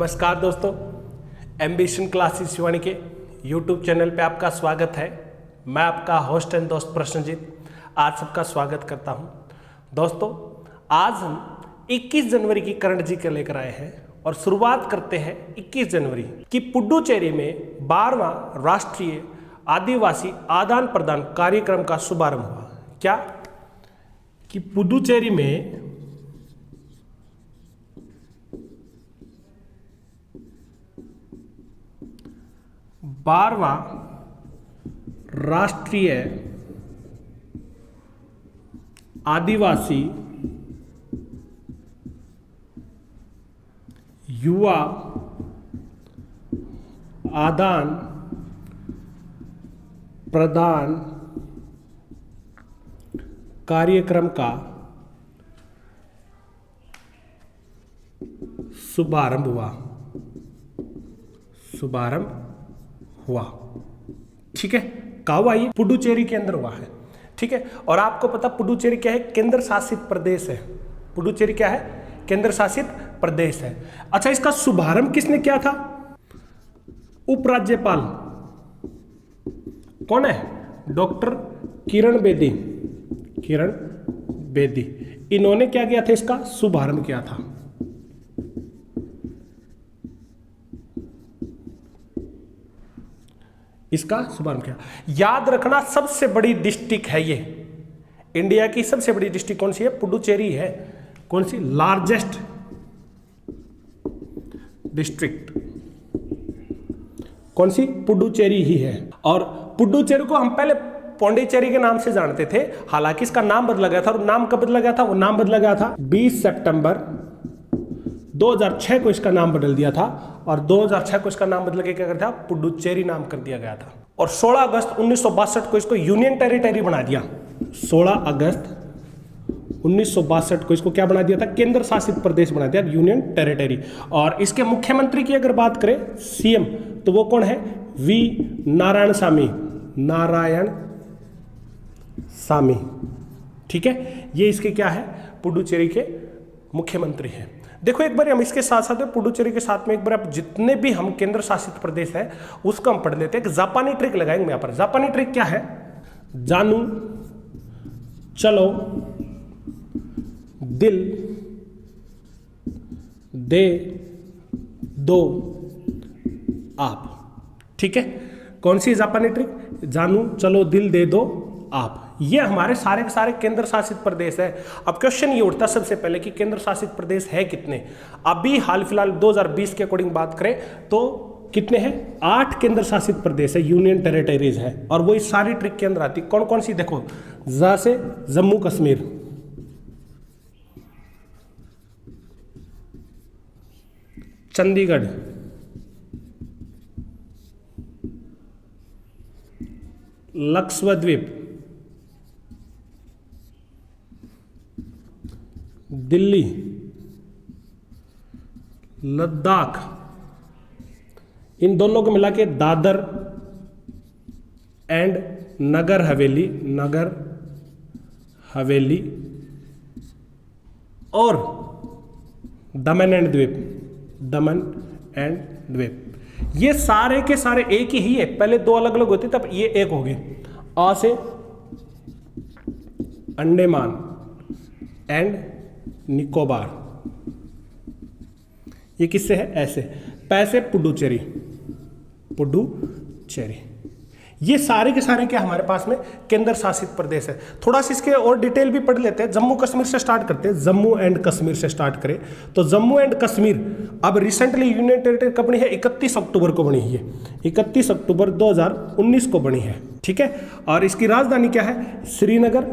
नमस्कार दोस्तों, ambition classes Shivani के यूट्यूब चैनल पे आपका स्वागत है। मैं आपका होस्ट एंड दोस्त प्रश्नजीत आज सबका स्वागत करता हूं। दोस्तों, आज हम 21 जनवरी की करंट जी के लेकर आए हैं और शुरुआत करते हैं 21 जनवरी की पुडुचेरी में 12वां राष्ट्रीय आदिवासी आदान प्रदान कार्यक्रम का शुभारंभ हुआ। क्या कि पुडुचेरी में 12वां राष्ट्रीय आदिवासी युवा आदान प्रदान कार्यक्रम का शुभारंभ हुआ। ठीक है, कहाँ हुआ? ये पुडुचेरी के अंदर हुआ है। ठीक है, और आपको पता पुडुचेरी क्या है? केंद्र शासित प्रदेश है। पुडुचेरी क्या है? केंद्र शासित प्रदेश है। अच्छा, इसका शुभारंभ किसने किया था? उपराज्यपाल कौन है? डॉक्टर किरण बेदी। इन्होंने क्या किया था? इसका शुभारंभ किया था। इसका शुभारंभ किया। याद रखना, सबसे बड़ी डिस्ट्रिक्ट है ये। इंडिया की सबसे बड़ी डिस्ट्रिक्ट कौन सी है? पुडुचेरी है। कौन सी? लार्जेस्ट डिस्ट्रिक्ट कौन सी? पुडुचेरी ही है। और पुडुचेरी को हम पहले पौंडीचेरी के नाम से जानते थे, हालांकि इसका नाम बदला गया था। और नाम कब बदला गया था? वो नाम बदला गया था 20 सितंबर 2006 को इसका नाम बदल दिया था। और 2006 को इसका नाम बदल के क्या कर दिया? पुडुचेरी नाम कर दिया गया था। और 16 अगस्त 1962 को इसको यूनियन टेरिटरी बना दिया। 16 अगस्त 1962 को इसको क्या बना दिया था? केंद्र शासित प्रदेश बना दिया, यूनियन टेरिटरी। और इसके मुख्यमंत्री की अगर बात करें, सीएम, तो वो कौन है? वी नारायण सामी। ठीक है, ये इसके क्या है? पुडुचेरी के मुख्यमंत्री हैं। देखो, एक बार हम इसके साथ साथ पुडुचेरी के साथ में एक बार आप जितने भी हम केंद्र शासित प्रदेश है उसको हम पढ़ लेते हैं। एक जापानी ट्रिक लगाएंगे यहाँ पर। जापानी ट्रिक क्या है? जानू चलो दिल दे दो आप। ठीक है, कौन सी जापानी ट्रिक? जानू चलो दिल दे दो आप। ये हमारे सारे के सारे केंद्र शासित प्रदेश है। अब क्वेश्चन ये उठता सबसे पहले कि केंद्र शासित प्रदेश है कितने? अभी हाल फिलहाल 2020 के अकॉर्डिंग बात करें तो कितने हैं? 8 केंद्र शासित प्रदेश है, यूनियन टेरिटरीज है। और वो इस सारी ट्रिक के अंदर आती। कौन कौन सी? देखो, जा से जम्मू कश्मीर, चंडीगढ़, लक्षद्वीप, दिल्ली, लद्दाख, इन दोनों को मिला के दादर एंड नगर हवेली और दमन एंड द्वीप। ये सारे के सारे एक ही है। पहले दो अलग अलग होते, तब ये एक हो गए। आ से अंडमान एंड निकोबार। ये किससे है? ऐसे। पैसे पुडुचेरी। ये सारे के सारे क्या हमारे पास में? केंद्र शासित प्रदेश है। थोड़ा सा इसके और डिटेल भी पढ़ लेते हैं। जम्मू कश्मीर से स्टार्ट करते हैं। जम्मू एंड कश्मीर से स्टार्ट करें तो जम्मू एंड कश्मीर अब रिसेंटली यूनियन टेरिटरी कब बनी है? 31 अक्टूबर को बनी है। 31 अक्टूबर 2019 को बनी है। ठीक है, और इसकी राजधानी क्या है? श्रीनगर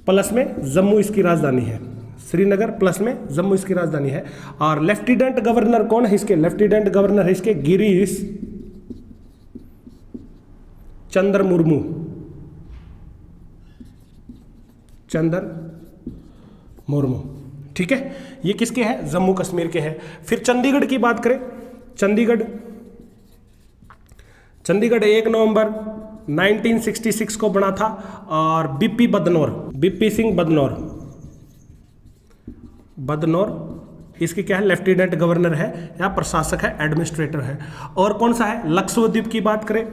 प्लस में जम्मू इसकी राजधानी है। श्रीनगर प्लस में जम्मू इसकी राजधानी है। और लेफ्टिनेंट गवर्नर कौन है इसके? लेफ्टिनेंट गवर्नर है इसके गिरीश चंद्र मुर्मू। ठीक है, ये किसके हैं? जम्मू कश्मीर के हैं। फिर चंडीगढ़ की बात करें, चंडीगढ़ 1 नवंबर 1966 को बना था। और बीपी सिंह बदनौर इसकी क्या है, लेफ्टिनेंट गवर्नर है या प्रशासक है, एडमिनिस्ट्रेटर है। और कौन सा है, लक्षद्वीप की बात करें,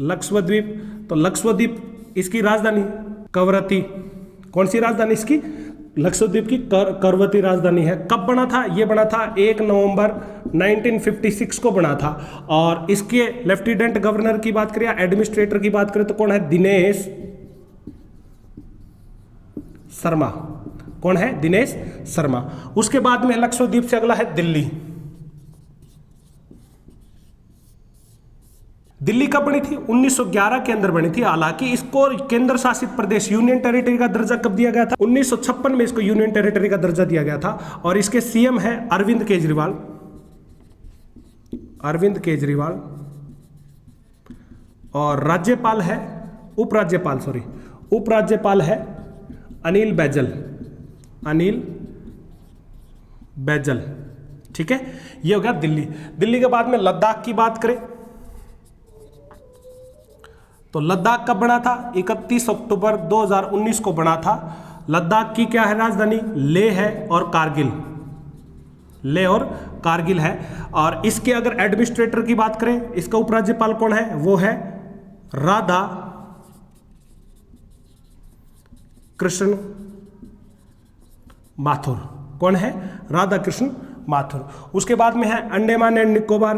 लक्षद्वीप, तो लक्षद्वीप इसकी राजधानी कवरत्ती, कौन सी राजधानी इसकी, लक्षद्वीप की करवती राजधानी है। कब बना था, ये बना था 1 नवंबर 1956 को बना था। और इसके लेफ्टिनेंट गवर्नर की बात करें या एडमिनिस्ट्रेटर की बात करें तो कौन है, दिनेश शर्मा, कौन है, दिनेश शर्मा। उसके बाद में लक्षद्वीप से अगला है दिल्ली। दिल्ली कब बनी थी, 1911 के अंदर बनी थी। हालांकि इसको केंद्र शासित प्रदेश, यूनियन टेरिटरी का दर्जा कब दिया गया था, 1956 में इसको यूनियन टेरिटरी का दर्जा दिया गया था। और इसके सीएम है अरविंद केजरीवाल, अरविंद केजरीवाल। और राज्यपाल है, उपराज्यपाल है अनिल बैजल, अनिल बैजल। ठीक है, ये हो गया दिल्ली। दिल्ली के बाद में लद्दाख की बात करें तो लद्दाख कब बना था, 31 अक्टूबर 2019 को बना था। लद्दाख की क्या है राजधानी, लेह है और कारगिल, लेह और कारगिल है। और इसके अगर एडमिनिस्ट्रेटर की बात करें, इसका उपराज्यपाल कौन है, वो है राधा कृष्ण माथुर, कौन है, राधा कृष्ण माथुर। उसके बाद में है अंडमान एंड निकोबार,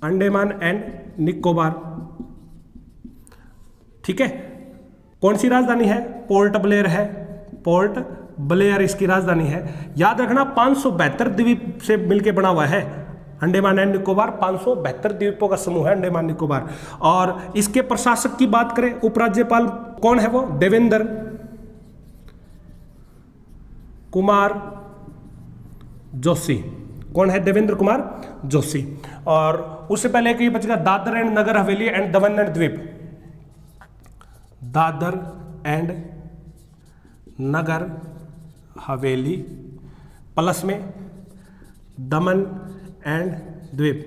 अंडमान एंड निकोबार। ठीक है, कौन सी राजधानी है, पोर्ट ब्लेयर है, पोर्ट ब्लेयर इसकी राजधानी है। याद रखना 572 द्वीप से मिलकर बना हुआ है अंडमान एंड निकोबार, 572 द्वीपों का समूह है अंडमान निकोबार। और इसके प्रशासक की बात करें, उपराज्यपाल कौन है, वो देवेंद्र कुमार जोशी, कौन है, देवेंद्र कुमार जोशी। और उससे पहले कि बचेगा Dadar and Nagar Haveli and Daman and द्वीप, दादर एंड नगर हवेली प्लस में दमन एंड द्वीप।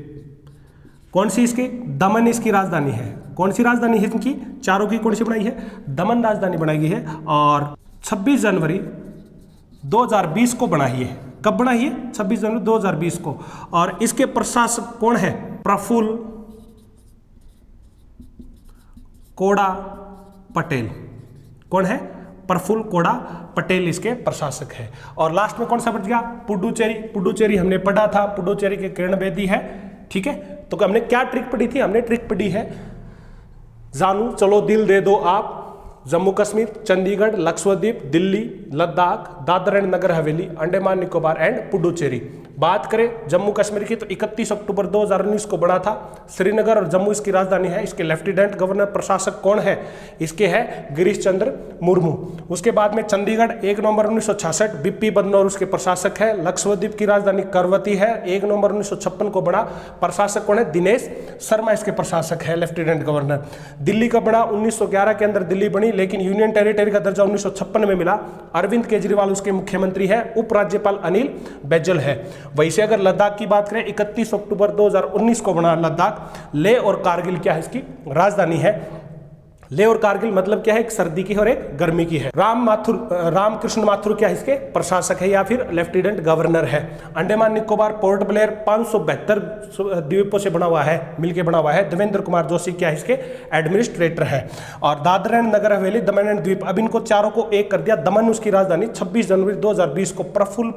कौन सी इसकी, दमन इसकी राजधानी है। कौन सी राजधानी है इनकी, चारों की कौन सी बनाई है, दमन राजधानी बनाई गई है। और 26 जनवरी 2020 को बनाई है। कब बनाई है, 26 जनवरी 2020 को। और इसके प्रशासक कौन है, प्रफुल्ल कोड़ा पटेल, कौन है, प्रफुल्ल कोड़ा पटेल इसके प्रशासक है। और लास्ट में कौन सा बच गया, पुडुचेरी। पुडुचेरी हमने पढ़ा था, पुडुचेरी के किरण बेदी है। ठीक है, तो हमने क्या ट्रिक पढ़ी थी, हमने ट्रिक पढ़ी है जानू चलो दिल दे दो आप, जम्मू कश्मीर, चंडीगढ़, लक्षद्वीप, दिल्ली, लद्दाख, दादर एंड नगर हवेली, अंडमान निकोबार एंड पुडुचेरी। बात करें जम्मू कश्मीर की तो 31 अक्टूबर 2019 को बना था। श्रीनगर और जम्मू इसकी राजधानी है। इसके लेफ्टिनेंट गवर्नर प्रशासक कौन है, इसके है गिरीश चंद्र मुर्मू। उसके बाद में चंडीगढ़ 1 नवंबर 1966 बिप्पी बदनौर उसके प्रशासक है। लक्षद्वीप की राजधानी करवती है, 1 नवंबर 1956 को बना। प्रशासक कौन है, दिनेश शर्मा इसके प्रशासक है, लेफ्टिनेंट गवर्नर। दिल्ली का बना 1911 के अंदर दिल्ली बनी, लेकिन यूनियन टेरिटरी का दर्जा 1956 में मिला। अरविंद केजरीवाल उसके मुख्यमंत्री है, उपराज्यपाल अनिल बैजल है। वैसे अगर लद्दाख की बात करें 31 अक्टूबर 2019 को बना लद्दाख। लेह और कारगिल क्या है इसकी राजधानी है। लेह और कारगिल मतलब क्या है, एक सर्दी की और एक गर्मी की है। रामकृष्ण माथुर क्या है इसके प्रशासक है या फिर लेफ्टिनेंट गवर्नर है। अंडमान निकोबार पोर्ट ब्लेयर 572 द्वीपों से बना हुआ है, मिलके बना हुआ है। देवेंद्र कुमार जोशी क्या है इसके एडमिनिस्ट्रेटर है। और Dadar and Nagar Haveli, Daman and द्वीप, अब इनको चारों को एक कर दिया। दमन उसकी राजधानी, 26 जनवरी 2020 को प्रफुल्ल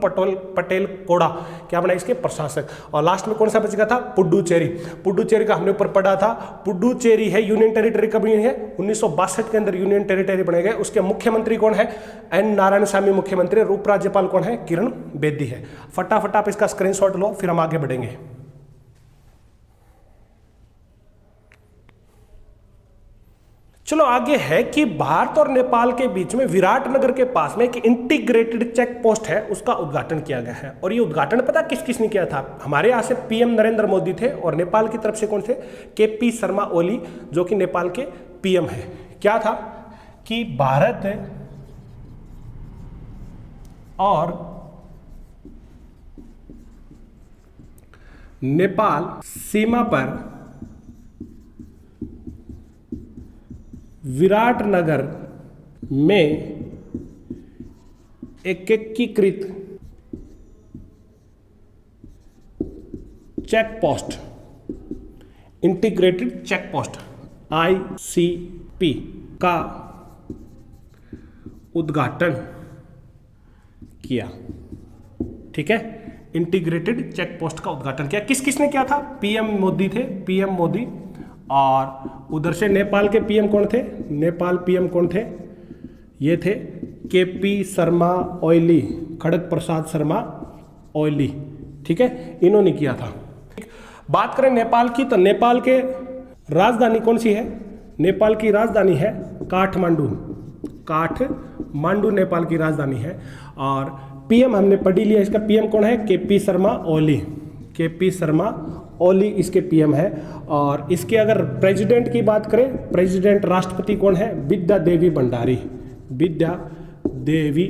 पटेल कोड़ा क्या बना इसके प्रशासक। और लास्ट में कौन सा बच गया था, पुडुचेरी। पुडुचेरी का हमने ऊपर पढ़ा था, पुडुचेरी है यूनियन टेरिटरी कब बनी है, 1962 के अंदर यूनियन टेरिटरी बने गए। उसके मुख्यमंत्री कौन है, एन नारायणसामी मुख्यमंत्री। उपराज्यपाल कौन है, किरण बेदी है। फटाफट आप इसका स्क्रीनशॉट लो, फिर हम आगे बढ़ेंगे। चलो आगे है कि भारत और नेपाल के बीच में विराटनगर के पास में एक इंटीग्रेटेड चेक पोस्ट है, उसका उद्घाटन किया गया है। और ये उद्घाटन पता किस किसने किया था, हमारे यहाँ से पीएम नरेंद्र मोदी थे और नेपाल की तरफ से कौन थे, केपी शर्मा ओली जो कि नेपाल के पीएम है। क्या था कि भारत और नेपाल सीमा पर विराटनगर में एकीकृत check post, integrated check post ICP का उद्घाटन किया। ठीक है, इंटीग्रेटेड चेक पोस्ट का उद्घाटन किया। किस किसने किया था? पीएम मोदी थे, पीएम मोदी। और उधर से नेपाल के पीएम कौन थे? नेपाल पीएम कौन थे? ये थे KP शर्मा ओली, खड़ग प्रसाद शर्मा ओली। ठीक है, इन्होंने किया था। बात करें नेपाल की, तो नेपाल के राजधानी कौन सी है? नेपाल की राजधानी है काठमांडू। काठमांडू नेपाल की राजधानी है। और पीएम हमने पढ़ लिया, इसका पीएम कौन है? KP शर्मा ओली। KP शर्मा ओली इसके पीएम है। और इसके अगर प्रेसिडेंट की बात करें, प्रेसिडेंट राष्ट्रपति कौन है? विद्या देवी भंडारी। विद्या देवी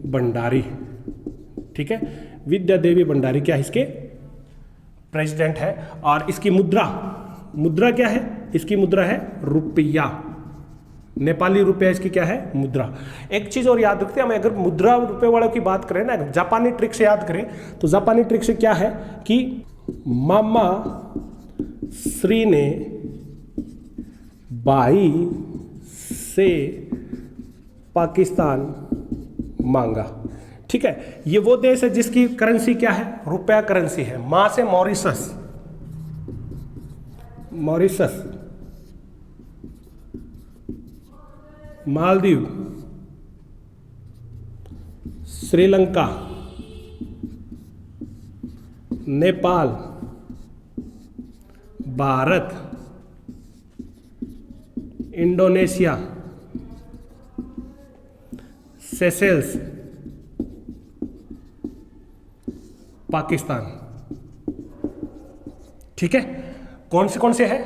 भंडारी। ठीक है, विद्या देवी भंडारी क्या इसके प्रेसिडेंट है। और इसकी मुद्रा क्या है? इसकी मुद्रा है रुपया, नेपाली रुपया इसकी क्या है? मुद्रा। एक चीज और याद रखते हैं, हम अगर मुद्रा रुपये वालों की बात करें ना, जापानी ट्रिक से याद करें, तो जापानी ट्रिक से क्या है कि मामा श्री ने भाई से पाकिस्तान मांगा। ठीक है, ये वो देश है जिसकी करेंसी क्या है? रुपया करेंसी है। मां से Mauritius, Mauritius, Maldives, Sri Lanka, Nepal, Bharat, Indonesia, Seychelles, Pakistan. ठीक है, कौन से है?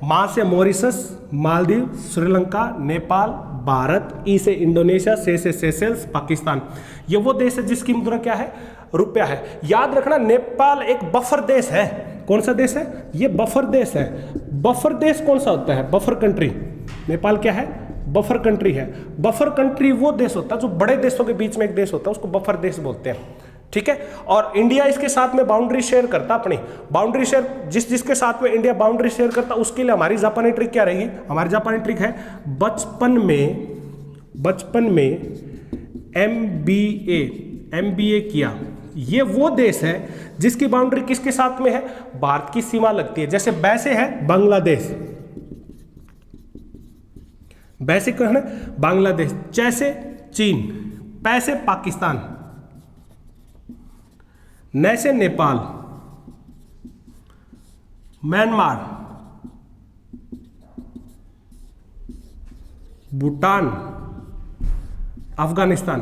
मां से मॉरिशस, मालदीव, श्रीलंका, नेपाल, भारत, ई से इंडोनेशिया, से सेशेल्स, पाकिस्तान। ये वो देश है जिसकी मुद्रा क्या है? रुपया है। याद रखना, नेपाल एक बफर देश है। कौन सा देश है? ये बफर देश है। बफर देश कौन सा होता है? Buffer country. नेपाल क्या है? बफर कंट्री है। बफर कंट्री वो देश होता है जो बड़े देशों के बीच में एक देश होता है, उसको बफर देश बोलते हैं। ठीक है, और इंडिया इसके साथ में बाउंड्री शेयर करता। अपनी बाउंड्री शेयर जिसके साथ में इंडिया बाउंड्री शेयर करता, उसके लिए हमारी जापानी ट्रिक क्या रहेगी? हमारी जापानी ट्रिक है बचपन में MBA किया। ये वो देश है जिसकी बाउंड्री किसके साथ में है? भारत की सीमा लगती है। जैसे बैसे है बांग्लादेश, बैसे कौन है? बांग्लादेश। जैसे चीन, पैसे पाकिस्तान, नैसे नेपाल, म्यांमार, भूटान, अफगानिस्तान।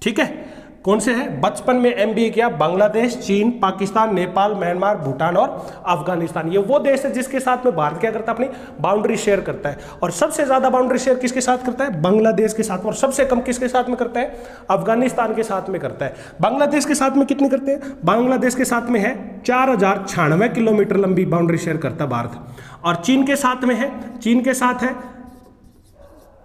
ठीक है, कौन से है? बचपन में MBA किया। बांग्लादेश, चीन, पाकिस्तान, नेपाल, म्यांमार, भूटान और अफगानिस्तान। ये वो देश है जिसके साथ में भारत क्या करता है? अपनी बाउंड्री शेयर करता है। और सबसे ज्यादा बाउंड्री शेयर किसके साथ करता है? बांग्लादेश के साथ। और सबसे कम किसके साथ में करता है? अफगानिस्तान के साथ में करता है। बांग्लादेश के साथ में कितनी करते हैं? बांग्लादेश के साथ में है 4096 किलोमीटर लंबी बाउंड्री शेयर करता है भारत। और चीन के साथ में है, चीन के साथ है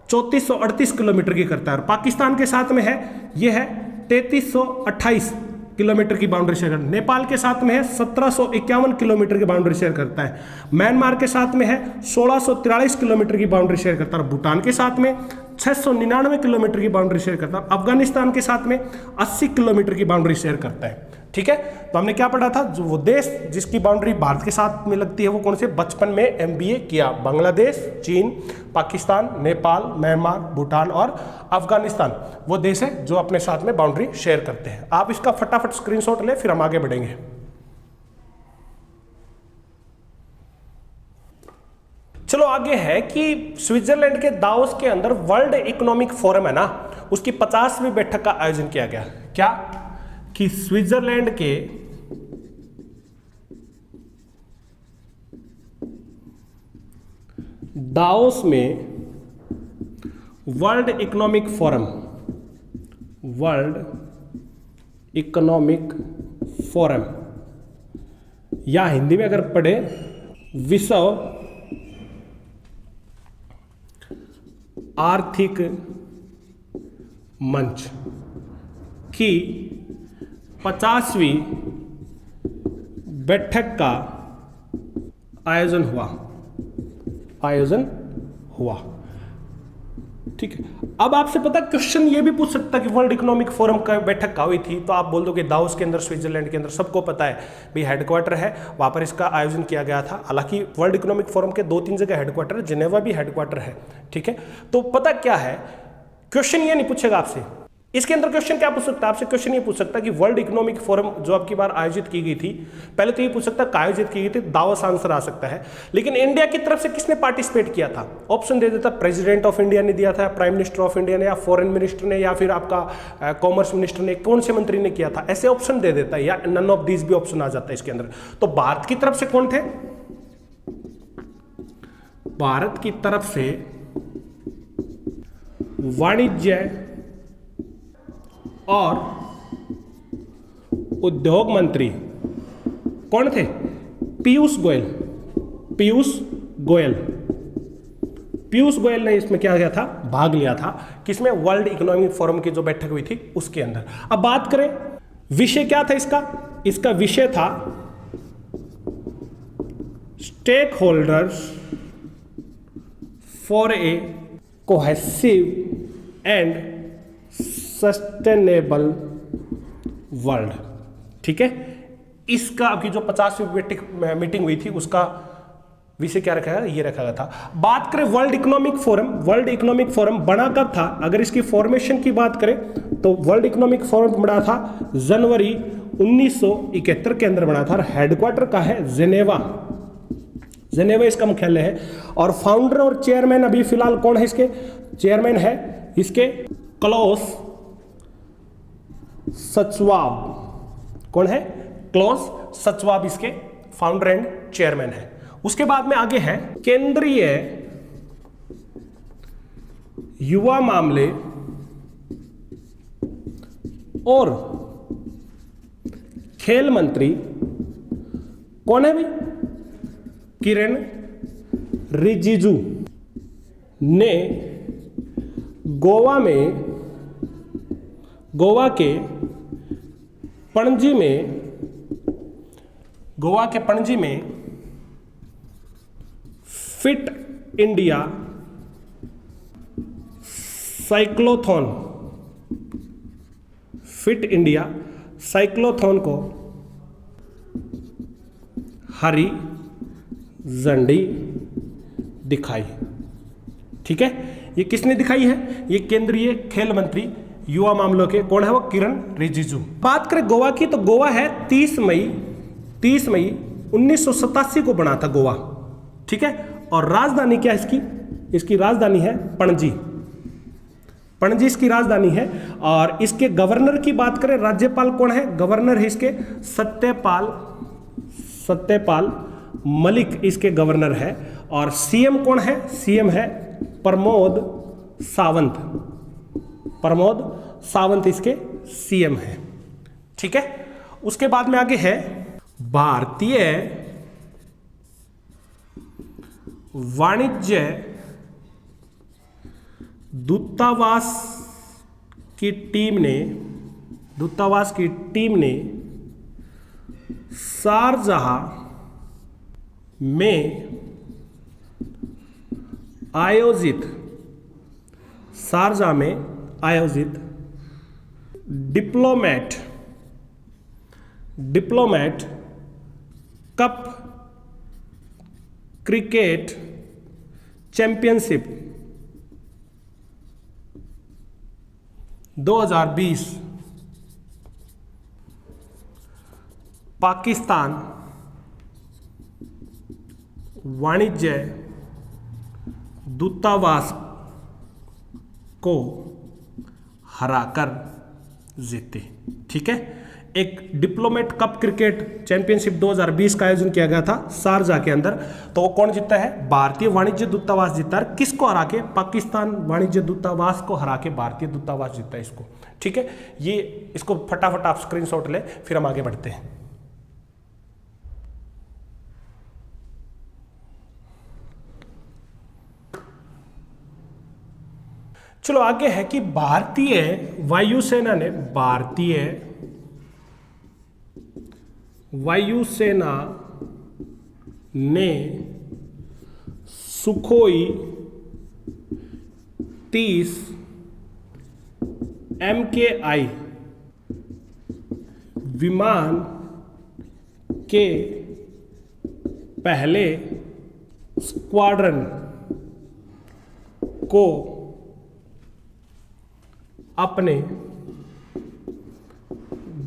3438 किलोमीटर की करता है। और पाकिस्तान के साथ में है, ये है 3328 किलोमीटर की बाउंड्री शेयर करता है। नेपाल के साथ में है 1751 किलोमीटर की बाउंड्री शेयर करता है। म्यांमार के साथ में है 1643 किलोमीटर की बाउंड्री शेयर करता है। भूटान के साथ में 699 किलोमीटर की बाउंड्री शेयर करता है। अफगानिस्तान के साथ में 80 किलोमीटर की बाउंड्री शेयर करता है। ठीक है, तो हमने क्या पढ़ा था? जो वो देश जिसकी बाउंड्री भारत के साथ में लगती है वो कौन से? बचपन में MBA किया। बांग्लादेश, चीन, पाकिस्तान, नेपाल, म्यांमार, भूटान और अफगानिस्तान वो देश है जो अपने साथ में बाउंड्री शेयर करते हैं। आप इसका फटाफट स्क्रीनशॉट ले, फिर हम आगे बढ़ेंगे। चलो आगे है कि स्विट्जरलैंड के दावोस के अंदर वर्ल्ड इकोनॉमिक फोरम है ना, उसकी 50वीं बैठक का आयोजन किया गया। क्या कि स्विट्जरलैंड के दावोस में वर्ल्ड इकोनॉमिक फोरम या हिंदी में अगर पढ़े विश्व आर्थिक मंच की 50वीं बैठक का आयोजन हुआ। ठीक है। अब आपसे पता क्वेश्चन ये भी पूछ सकता है कि वर्ल्ड इकोनॉमिक फोरम का बैठक कहाँ हुई थी, तो आप बोल दो कि दावोस के अंदर, स्विट्जरलैंड के अंदर। सबको पता है भाई हेडक्वार्टर है, वहां पर इसका आयोजन किया गया था। हालांकि वर्ल्ड इकोनॉमिक फोरम के 2-3 जगह हेडक्वार्टर है, जिनेवा भी हेडक्वार्टर है। ठीक है। तो पता क्या है, क्वेश्चन ये नहीं पूछेगा आपसे। इसके अंदर क्वेश्चन क्या पूछ सकता है आपसे, क्वेश्चन ये पूछ सकता है कि वर्ल्ड इकोनॉमिक फोरम जो आपकी बार आयोजित की गई थी, पहले तो ये पूछ सकता है कहाँ आयोजित की गई थी, दावोस आंसर आ सकता है। लेकिन इंडिया की तरफ से किसने पार्टिसिपेट किया था, ऑप्शन दे देता, प्रेसिडेंट ऑफ इंडिया ने दिया था, प्राइम मिनिस्टर ऑफ इंडिया ने, या फॉरेन मिनिस्टर ने, या फिर आपका कॉमर्स मिनिस्टर ने, कौन से मंत्री ने किया था, ऐसे ऑप्शन दे देता है, या नन ऑफ दीज भी ऑप्शन आ जाता है इसके अंदर। तो भारत की तरफ से कौन थे, भारत की तरफ से वाणिज्य और उद्योग मंत्री कौन थे, पीयूष गोयल ने इसमें क्या किया था, भाग लिया था। किसमें, वर्ल्ड इकोनॉमिक फोरम की जो बैठक हुई थी उसके अंदर। अब बात करें विषय क्या था इसका विषय था stakeholders for a cohesive and sustainable world. ठीक है। इसका अभी जो 50वीं मीटिंग हुई थी उसका विषय क्या रखा गया, ये रखा गया था। बात करें वर्ल्ड इकोनॉमिक फोरम बना कब था, अगर इसकी फॉर्मेशन की बात करें तो वर्ल्ड इकोनॉमिक फोरम बना था जनवरी 1971 के अंदर बना था, और हेडक्वार्टर का है जेनेवा इसका मुख्यालय है। और फाउंडर और चेयरमैन अभी फिलहाल कौन है, इसके चेयरमैन है इसके क्लॉस सचवाब। कौन है, क्लॉस सचवाब इसके फाउंडर एंड चेयरमैन है। उसके बाद में आगे है केंद्रीय युवा मामले और खेल मंत्री कौन है भाई, किरण रिजिजू ने गोवा के पणजी में फिट इंडिया साइक्लोथॉन को हरी झंडी दिखाई। ठीक है। ये किसने दिखाई है, ये केंद्रीय खेल मंत्री युवा मामलों के कौन है, वो किरण रिजिजू। बात करें गोवा की, तो गोवा है 30 मई 1987 को बना था गोवा। ठीक है। और राजधानी क्या है इसकी राजधानी है पणजी इसकी राजधानी है। और इसके गवर्नर की बात करें, राज्यपाल कौन है, गवर्नर है इसके सत्यपाल मलिक इसके गवर्नर है। और सीएम कौन है, सीएम है प्रमोद सावंत इसके सीएम है। ठीक है। उसके बाद में आगे है भारतीय वाणिज्य दूतावास की टीम ने शारजाह में आयोजित diplomat cup cricket championship 2020 Pakistan वाणिज्य दूतावास को हराकर जीते। ठीक है। एक डिप्लोमेट कप क्रिकेट चैंपियनशिप 2020 का आयोजन किया गया था शारजाह के अंदर। तो कौन जीता है, भारतीय वाणिज्य दूतावास जीता है। किसको हरा के, पाकिस्तान वाणिज्य दूतावास को हरा के भारतीय दूतावास जीता है इसको। ठीक है। ये इसको फटाफट आप स्क्रीनशॉट ले, फिर हम आगे बढ़ते हैं। चलो आगे है कि भारतीय वायुसेना ने सुखोई 30 MKI विमान के पहले स्क्वाड्रन को अपने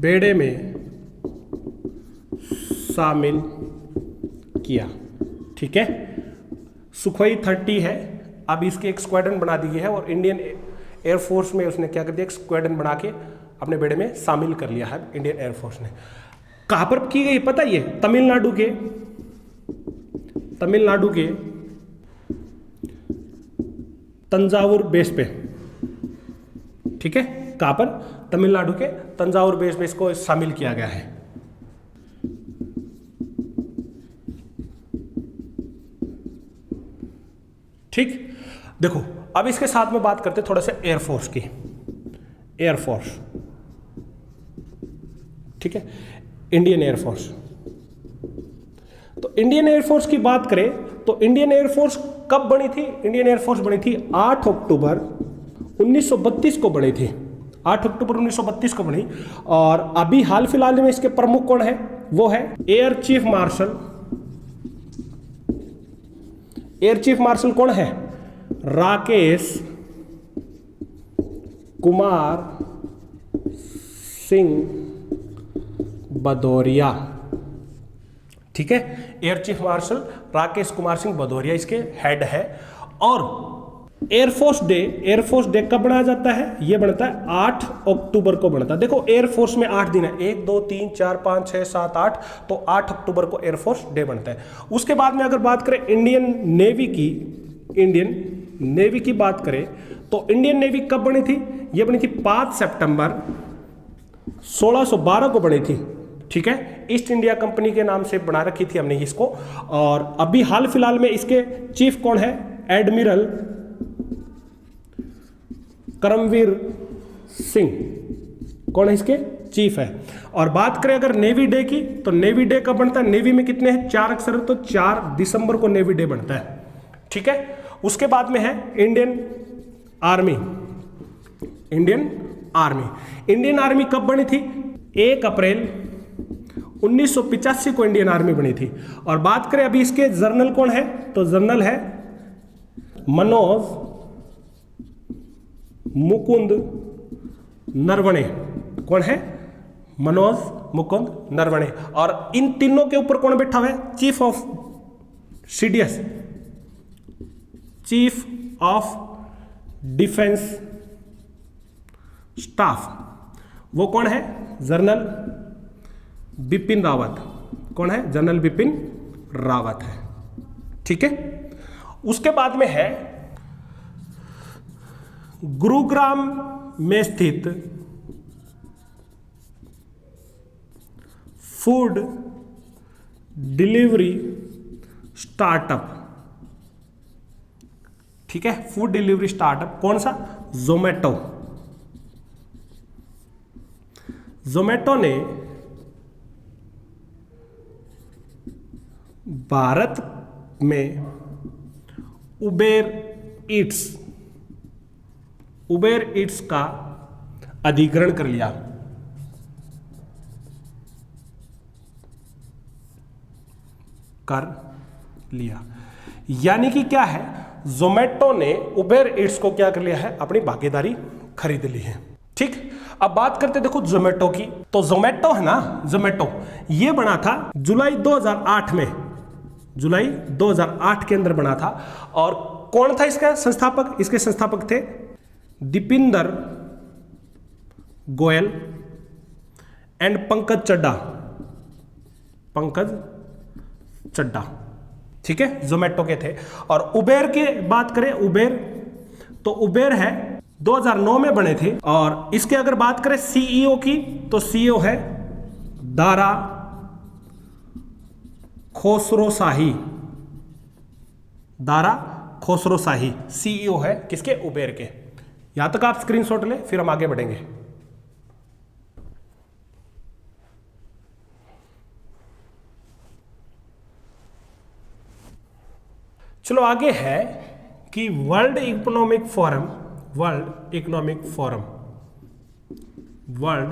बेड़े में शामिल किया। ठीक है, सुखोई 30 है, अब इसकी एक स्क्वाड्रन बना दी गई है और इंडियन एयरफोर्स में उसने क्या कर दिया, एक स्क्वाड्रन बना के अपने बेड़े में शामिल कर लिया है इंडियन एयरफोर्स ने। कहां पर की गई पता, ये तमिलनाडु के तंजावुर बेस पे। ठीक है, कहां पर, तमिलनाडु के तंजावुर बेस पे इसको शामिल किया गया है। ठीक, देखो अब इसके साथ में बात करते थोड़ा सा एयरफोर्स की। एयरफोर्स, ठीक है, इंडियन एयरफोर्स। तो इंडियन एयरफोर्स की बात करें तो इंडियन एयरफोर्स कब बनी थी? इंडियन एयरफोर्स बनी थी 8 अक्टूबर 1932 को बनी थी। 8 अक्टूबर 1932 को बनी। और अभी हाल फिलहाल में इसके प्रमुख कौन है? वो है air chief marshal. Air chief marshal कौन है? राकेश कुमार सिंह भदौरिया। ठीक है, air chief marshal Rakesh Kumar Singh Bhadauria इसके हेड है। और एयरफोर्स डे कब बनाया जाता है? यह बनता है 8 अक्टूबर को बनता है। देखो एयरफोर्स में 8 दिन है, 1 2 3 4 5 6 7 8, तो 8 अक्टूबर को एयरफोर्स डे बनता है। उसके बाद में अगर बात करें इंडियन नेवी की बात करें तो इंडियन नेवी कब बनी थी? यह बनी थी 5 सितंबर 1612 को बनी थी। ठीक है, ईस्ट इंडिया कंपनी के नाम से बना रखी थी हमने इसको। और अभी हाल फिलहाल में इसके चीफ कौन है? एडमिरल करमवीर सिंह, कौन है इसके चीफ है। और बात करें अगर नेवी डे की तो नेवी डे कब बनता है? नेवी में कितने हैं? 4 अक्षर, तो 4 दिसंबर को नेवी डे बनता है। ठीक है, उसके बाद में है इंडियन आर्मी। इंडियन आर्मी कब बनी थी? 1 अप्रैल 1985 को इंडियन आर्मी बनी थी। और बात करें अभी इसके जनरल कौन है? तो जनरल है मनोज मुकुंद नरवणे। कौन है? मनोज मुकुंद नरवणे। और इन तीनों के ऊपर कौन बैठा हुआ है? Chief of CDS, chief of defence staff. वो कौन है? जनरल बिपिन रावत। कौन है? जनरल बिपिन रावत है। ठीक है, उसके बाद में है गुरुग्राम में स्थित फूड डिलीवरी स्टार्टअप। ठीक है, फूड डिलीवरी स्टार्टअप कौन सा? जोमैटो ने भारत में उबेर ईट्स का अधिग्रहण कर लिया। यानी कि क्या है? जोमैटो ने उबेर ईट्स को क्या कर लिया है? अपनी भागीदारी खरीद ली है। ठीक, अब बात करते देखो जोमैटो की। तो जोमैटो है ना, जोमैटो ये बना था जुलाई 2008 में, जुलाई 2008 के अंदर बना था। और कौन था इसका संस्थापक? इसके संस्थापक थे दीपिंदर गोयल एंड पंकज चड्डा। ठीक है, जोमैटो के थे। और उबेर की बात करें, उबेर है 2009 में बने थे। और इसके अगर बात करें सीईओ की तो सीईओ है दारा खोसरो शाही। सीईओ है किसके? उबेर के। यहां तक आप स्क्रीनशॉट लें, फिर हम आगे बढ़ेंगे। चलो आगे है कि world economic forum, world economic forum, world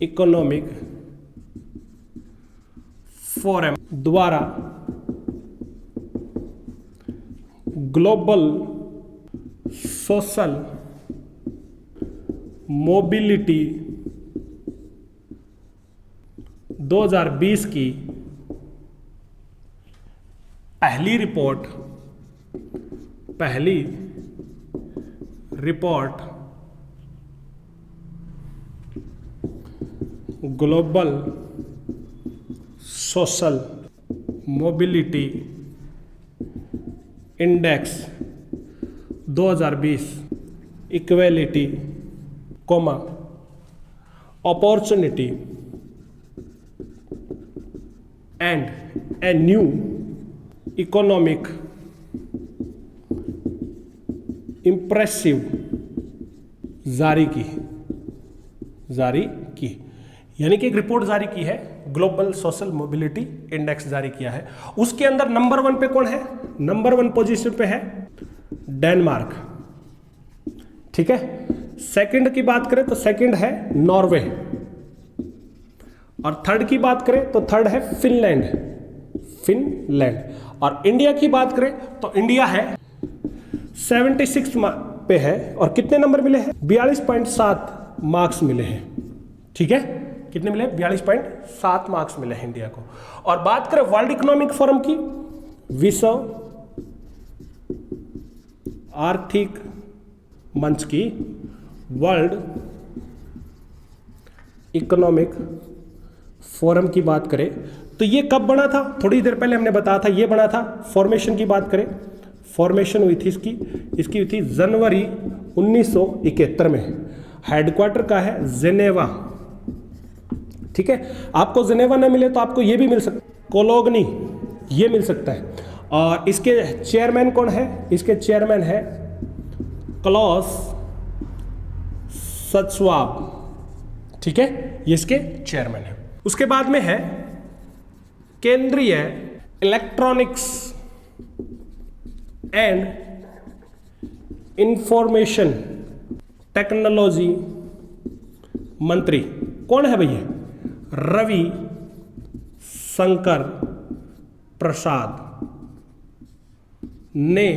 economic forum द्वारा ग्लोबल सोशल मोबिलिटी 2020 की पहली report global social mobility index 2020 equality comma opportunity and a new economic impressive जारी की यानी कि एक रिपोर्ट जारी की है, ग्लोबल सोशल मोबिलिटी इंडेक्स जारी किया है। उसके अंदर नंबर 1 पे कौन है? नंबर 1 पोजीशन पे है डेनमार्क, ठीक है। सेकंड की बात करें तो सेकंड है नॉर्वे, और थर्ड की बात करें तो थर्ड है फिनलैंड, और इंडिया की बात करें तो इंडिया है 76 पे है, और कितने नंबर मिले हैं? 42.7 मार्क्स मिले हैं, ठीक है। कितने मिले? 42.7 मार्क्स मिले हैं इंडिया को। और बात करें वर्ल्ड इकोनॉमिक फोरम की, विश्व आर्थिक मंच की, वर्ल्ड इकोनॉमिक फोरम की बात करें तो ये कब बना था? थोड़ी देर पहले हमने बताया था, ये बना था। फॉर्मेशन की बात करें, फॉर्मेशन हुई थी इसकी हुई थी जनवरी 1971 में। हेडक्वार्टर का है जेनेवा, ठीक है। आपको जेनेवा ना मिले तो आपको ये भी मिल सकता, कोलोगनी, ये मिल सकता है। और इसके चेयरमैन कौन है? इसके चेयरमैन है क्लॉस सचवाब, ठीक है, ये इसके चेयरमैन है। उसके बाद में है केंद्रीय इलेक्ट्रॉनिक्स एंड इंफॉर्मेशन टेक्नोलॉजी मंत्री। कौन है भैया? रवि शंकर प्रसाद ने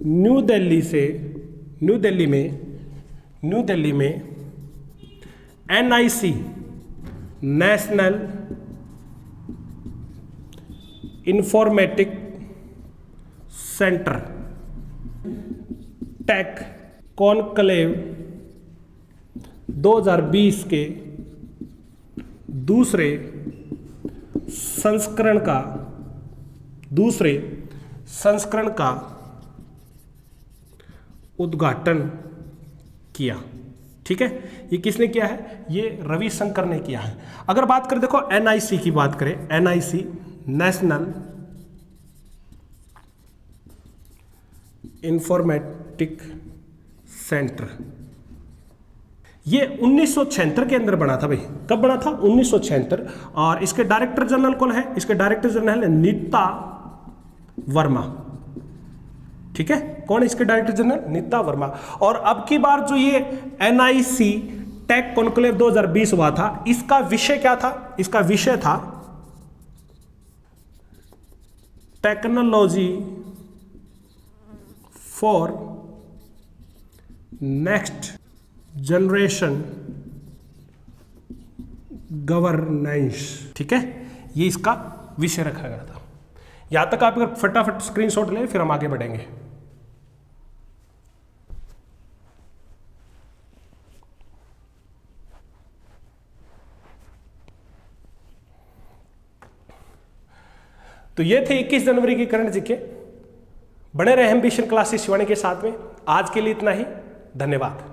न्यू दिल्ली में NIC national informatic centre tech conclave 2020 के दूसरे संस्करण का उद्घाटन किया, ठीक है। ये किसने किया है? ये रविशंकर ने किया है। अगर बात करें, देखो NIC की बात करें, NIC नेशनल इंफॉर्मेटिक सेंटर, ये 1976 के अंदर बना था भाई। कब बना था? 1976। और इसके डायरेक्टर जनरल कौन है? इसके डायरेक्टर जनरल है नीता वर्मा, ठीक है। कौन है इसके डायरेक्टर जनरल? नीता वर्मा। और अब की बार जो ये NIC टेक कॉन्क्लेव 2020 हुआ था, इसका विषय क्या था? इसका विषय था technology for next generation governance, ठीक है। ये इसका विषय रखा गया था। यहां तक आप अगर फटाफट स्क्रीनशॉट लें, फिर हम आगे बढ़ेंगे। तो ये थे 21 जनवरी के करंट जीके। बने रहे एम्बिशन क्लासेस शिवानी के साथ में। आज के लिए इतना ही, धन्यवाद।